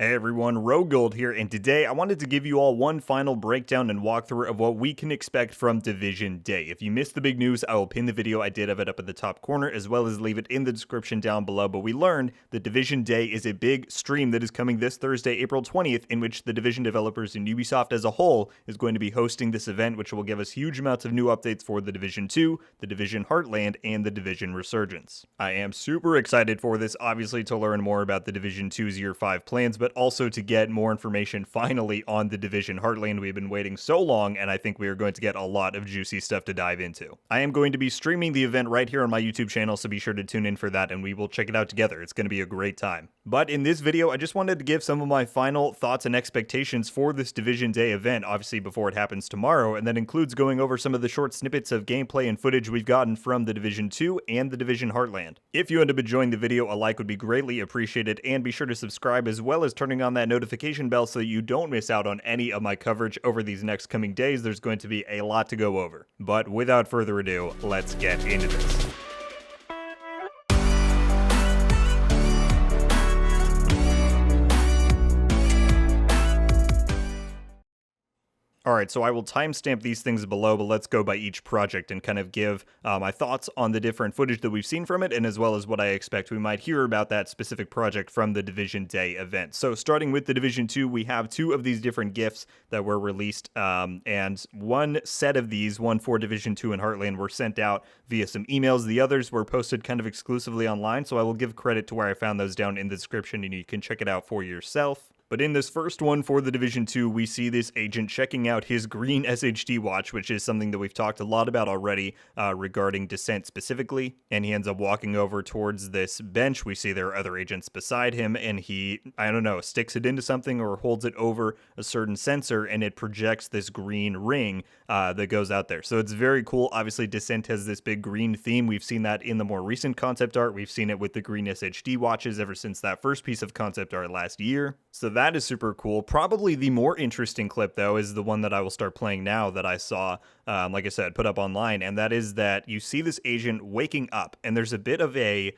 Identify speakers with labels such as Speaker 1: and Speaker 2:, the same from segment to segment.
Speaker 1: Hey everyone, RogueGold here, and today I wanted to give you all one final breakdown and walkthrough of what we can expect from Division Day. If you missed the big news, I will pin the video. I did have it up at the top corner, as well as leave it in the description down below, but we learned that Division Day is a big stream that is coming this Thursday, April 20th, in which the Division developers and Ubisoft as a whole is going to be hosting this event, which will give us huge amounts of new updates for the Division 2, the Division Heartland, and the Division Resurgence. I am super excited for this, obviously, to learn more about the Division 2's Year 5 plans, but also to get more information finally on the Division Heartland. We've been waiting so long, and I think we are going to get a lot of juicy stuff to dive into. I am going to be streaming the event right here on my YouTube channel, so be sure to tune in for that, and we will check it out together. It's going to be a great time. But in this video, I just wanted to give some of my final thoughts and expectations for this Division Day event, obviously before it happens tomorrow, and that includes going over some of the short snippets of gameplay and footage we've gotten from the Division 2 and the Division Heartland. If you end up enjoying the video, a like would be greatly appreciated, and be sure to subscribe as well as turning on that notification bell so that you don't miss out on any of my coverage over these next coming days. There's going to be a lot to go over. But without further ado, let's get into this. Alright, so I will timestamp these things below, but let's go by each project and kind of give my thoughts on the different footage that we've seen from it, and as well as what I expect we might hear about that specific project from the Division Day event. So starting with the Division 2, we have two of these different GIFs that were released, and one set of these, one for Division 2 and Heartland, were sent out via some emails. The others were posted kind of exclusively online, so I will give credit to where I found those down in the description, and you can check it out for yourself. But in this first one for the Division 2, we see this agent checking out his green SHD watch, which is something that we've talked a lot about already regarding Descent specifically. And he ends up walking over towards this bench. We see there are other agents beside him, and he, I don't know, sticks it into something or holds it over a certain sensor, and it projects this green ring that goes out there. So it's very cool. Obviously, Descent has this big green theme. We've seen that in the more recent concept art. We've seen it with the green SHD watches ever since that first piece of concept art last year. So that is super cool. Probably the more interesting clip, though, is the one that I will start playing now that I saw, like I said, put up online. And that is that you see this agent waking up, and there's a bit of a,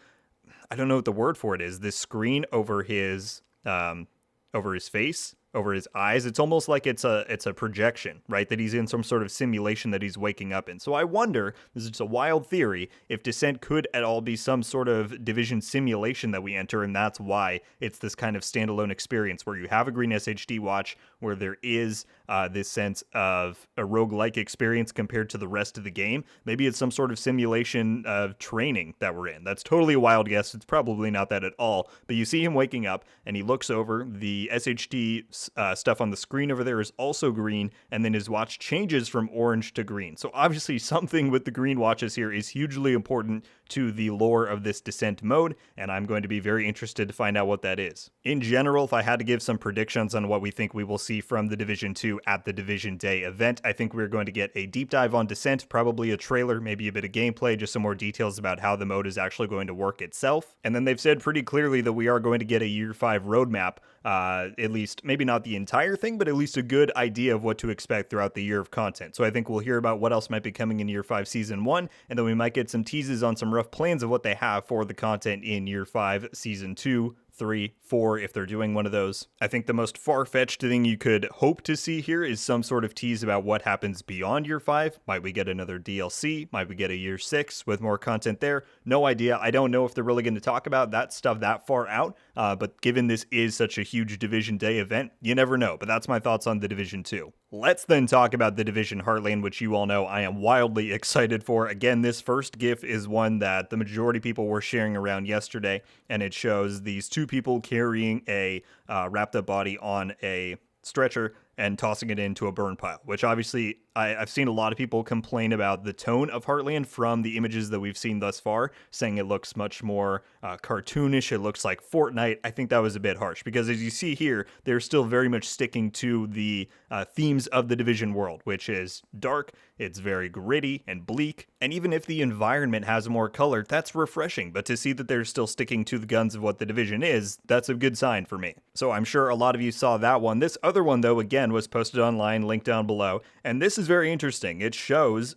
Speaker 1: I don't know what the word for it is, this screen over his face, over his eyes. It's almost like it's a projection, right? That he's in some sort of simulation that he's waking up in. So I wonder, this is a wild theory, if Descent could at all be some sort of Division simulation that we enter, and that's why it's this kind of standalone experience where you have a green SHD watch, where there is this sense of a roguelike experience compared to the rest of the game. Maybe it's some sort of simulation of training that we're in. That's totally a wild guess. It's probably not that at all. But you see him waking up, and he looks over. The SHD stuff on the screen over there is also green, and then his watch changes from orange to green. So obviously something with the green watches here is hugely important to the lore of this Descent mode, and I'm going to be very interested to find out what that is. In general, if I had to give some predictions on what we think we will see from the Division 2 at the Division Day event, I think we're going to get a deep dive on Descent, probably a trailer, maybe a bit of gameplay, just some more details about how the mode is actually going to work itself. And then they've said pretty clearly that we are going to get a Year 5 roadmap, at least, maybe not the entire thing, but at least a good idea of what to expect throughout the year of content. So I think we'll hear about what else might be coming in Year 5 Season 1, and then we might get some teases on some rough plans of what they have for the content in Year 5 Season 2, 3, 4, if they're doing one of those. I think the most far-fetched thing you could hope to see here is some sort of tease about what happens beyond Year 5. Might we get another DLC? Might we get a Year 6 with more content there? No idea. I don't know if they're really going to talk about that stuff that far out, but given this is such a huge Division Day event, you never know. But that's my thoughts on the Division 2. Let's then talk about the Division Heartland, which you all know I am wildly excited for. Again, this first GIF is one that the majority of people were sharing around yesterday, and it shows these two people carrying a wrapped up body on a stretcher and tossing it into a burn pile, which obviously I've seen a lot of people complain about the tone of Heartland from the images that we've seen thus far, saying it looks much more cartoonish, it looks like Fortnite. I think that was a bit harsh, because as you see here, they're still very much sticking to the themes of the Division world, which is dark, it's very gritty and bleak, and even if the environment has more color, that's refreshing, but to see that they're still sticking to the guns of what the Division is, that's a good sign for me. So I'm sure a lot of you saw that one. This other one, though, again, was posted online, linked down below, and this is is very interesting. It shows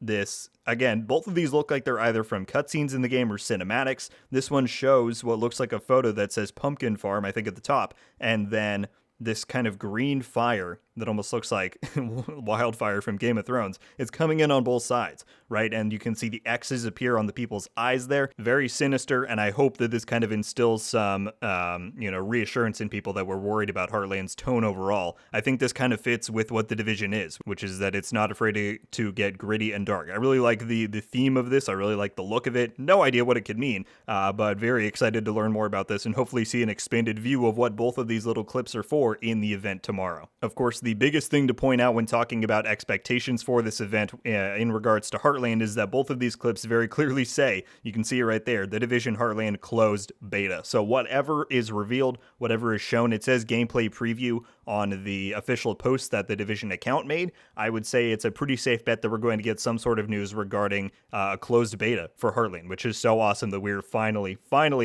Speaker 1: this, again, both of these look like they're either from cutscenes in the game or cinematics. This one shows what looks like a photo that says Pumpkin Farm, I think at the top, and then this kind of green fire that almost looks like wildfire from Game of Thrones. It's coming in on both sides, right? And you can see the X's appear on the people's eyes there. Very sinister, and I hope that this kind of instills some, reassurance in people that were worried about Heartland's tone overall. I think this kind of fits with what The Division is, which is that it's not afraid to get gritty and dark. I really like the theme of this. I really like the look of it. No idea what it could mean, but very excited to learn more about this and hopefully see an expanded view of what both of these little clips are for in the event tomorrow. Of course, the biggest thing to point out when talking about expectations for this event in regards to Heartland is that both of these clips very clearly say, you can see it right there, The Division Heartland closed beta. So whatever is revealed, whatever is shown, it says gameplay preview on the official post that the Division account made. I would say it's a pretty safe bet that we're going to get some sort of news regarding a closed beta for Heartland, which is so awesome that we're finally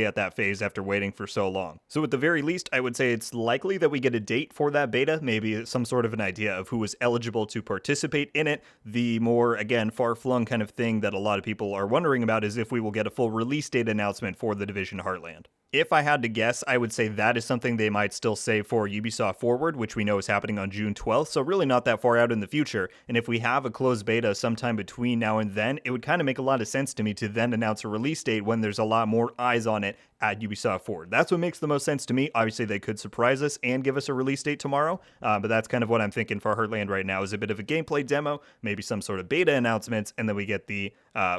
Speaker 1: at that phase after waiting for so long. So at the very least, I would say it's likely that we get a date for that beta, maybe some sort of an idea of who is eligible to participate in it. The more, again, far-flung kind of thing that a lot of people are wondering about is if we will get a full release date announcement for The Division Heartland. If I had to guess, I would say that is something they might still save for Ubisoft Forward, which we know is happening on June 12th, so really not that far out in the future. And if we have a closed beta sometime between now and then, it would kind of make a lot of sense to me to then announce a release date when there's a lot more eyes on it at Ubisoft Forward. That's what makes the most sense to me. Obviously, they could surprise us and give us a release date tomorrow, but that's kind of what I'm thinking for Heartland right now, is a bit of a gameplay demo, maybe some sort of beta announcements, and then we get the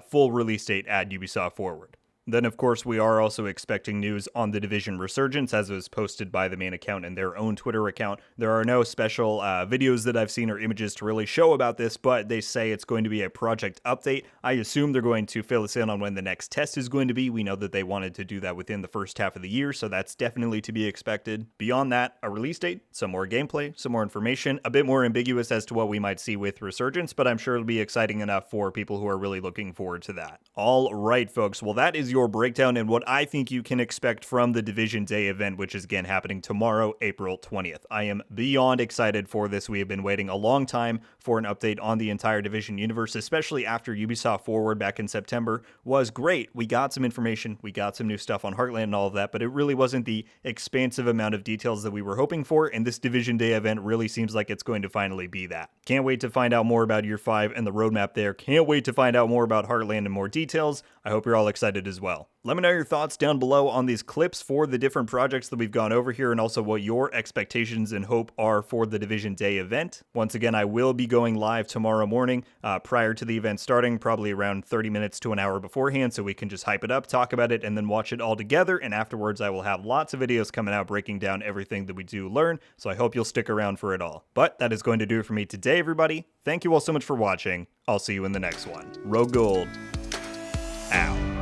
Speaker 1: full release date at Ubisoft Forward. Then, of course, we are also expecting news on The Division Resurgence, as was posted by the main account and their own Twitter account. There are no special videos that I've seen or images to really show about this, but they say it's going to be a project update. I assume they're going to fill us in on when the next test is going to be. We know that they wanted to do that within the first half of the year, so that's definitely to be expected. Beyond that, a release date, some more gameplay, some more information, a bit more ambiguous as to what we might see with Resurgence, but I'm sure it'll be exciting enough for people who are really looking forward to that. All right, folks. Well, that is your breakdown and what I think you can expect from the Division Day event, which is again happening tomorrow, April 20th. I am beyond excited for this. We have been waiting a long time for an update on the entire Division universe, especially after Ubisoft Forward back in September was great. We got some information, we got some new stuff on Heartland and all of that, but it really wasn't the expansive amount of details that we were hoping for, and this Division Day event really seems like it's going to finally be that. Can't wait to find out more about Year 5 and the roadmap there. Can't wait to find out more about Heartland and more details. I hope you're all excited as well. Let me know your thoughts down below on these clips for the different projects that we've gone over here, and also what your expectations and hope are for the Division Day event. Once again, I will be going live tomorrow morning prior to the event starting, probably around 30 minutes to an hour beforehand, so we can just hype it up, talk about it, and then watch it all together. And afterwards, I will have lots of videos coming out breaking down everything that we do learn, so I hope you'll stick around for it all. But that is going to do it for me today, everybody. Thank you all so much for watching. I'll see you in the next one. RogueGold, out.